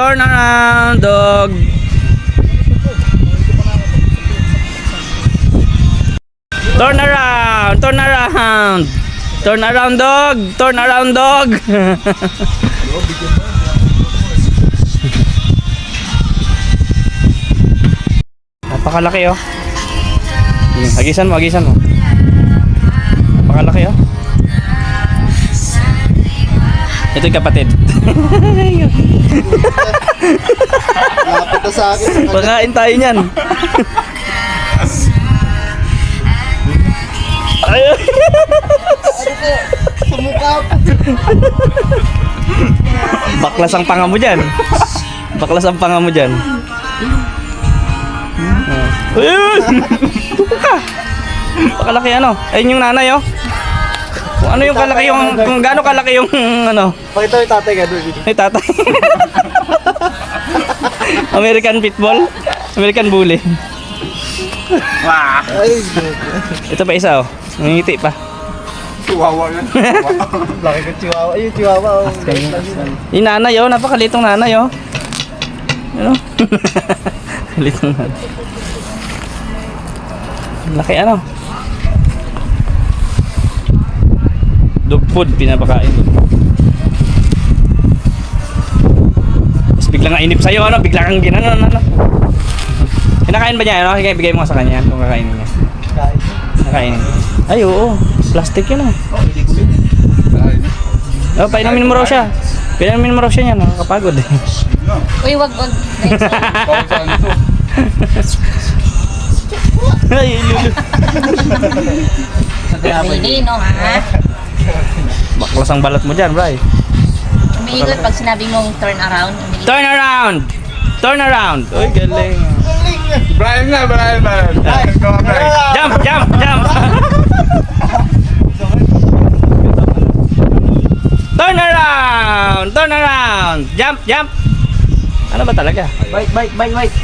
Turn around, dog. Turn around, turn around. Turn around, dog. Turn around, dog. Napakalaki oh. Hagisan mo, hagisan mo. Napakalaki oh. Ito yung kapatid. Lapit na sa akin. Pagkain tayo niyan. Ayun. Sumukha po. Baklas ang panga mo dyan. Baklas ang panga mo dyan. Ayun! Tupo ka! Pakalaki ano? Ayun yung nanay oh. Kung ano yung kalaki yung... Kung gaano kalaki yung ano. Pakita yung tatay ka doon. Ay tatay. American Pitbull. American Bully. Ay, Ito pa isa oh. Nangingiti pa. chihuahua yan. Laki ka chihuahua. Ayun, chihuahua. Yung nanay oh. Napakalitong nanay oh. Ano? Litong nanay. Laki ano? Dog food pinapakain. Tapos biglang nga inip sa'yo ano? Bigla kang ginanon ano? Kinakain ba niya ano? Sige, bigay mo nga sa kanya kung kakainin niya. Nakainin niya. Ay oo. Plastic yun oh. Oh, painumin mo raw siya. Painumin mo raw siya niya. Nakakapagod eh. Uy, wag. Ay, lulu. Hindi, no, ha? Baklas ang balat mo dyan, bray. Umiikot pag sinabi mong turn around. Umiikot. Turn around! Turn around! Uy, galing. Brian na, Brian. Jump, jump, jump! Turn around! Turn around! Jump, jump! Ano ba talaga? Bite.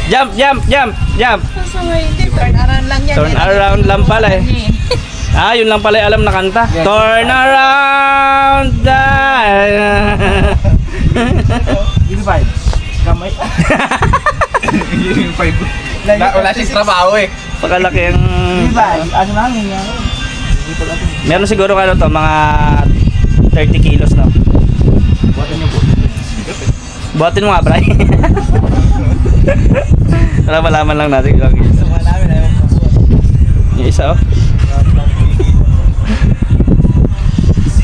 Jump, jump, jump, jump! Hindi, turn around lang yan. Turn around lang pala eh. Ah, yun lang pala yung alam na kanta. Turn around! Give me 5. Kamay. Give me 5. Wala siyang trabaho eh. Pakalaki ang... Ano namin yan? Meron siguro ano to, mga 30 kilos no? Buhatin niyo po. Buhatin mo nga, Bray. Para malaman lang natin kung isa. Sama namin ayaw po. Yung isa oh.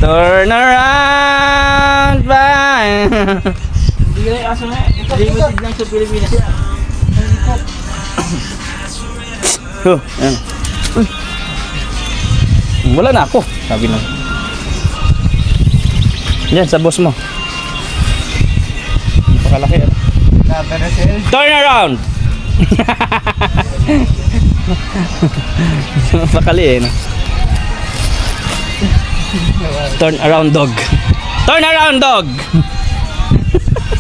Turn around, bye. Hindi ka na yung aso na. Limited lang sa Pilipinas yan. Ayan. Wala na ako, sabi lang. Yan, sa boss mo. Napakalaki ano. Turn around! Napakali eh no? Turn around dog. Turn around dog!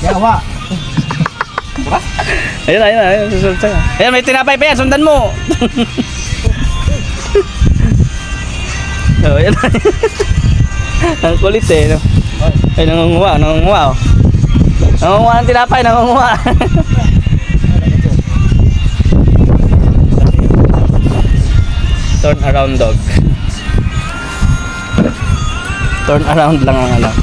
Yawa. Ayun, susunod sa'yo. Ayun, may tinapay pa yan, sundan mo! Oh, yan. Ang kulit eh, no? Ay, nangunguha oh. Nangunguha ng tinapay, nangunguha. Turn around dog. Turn around lang ang alam.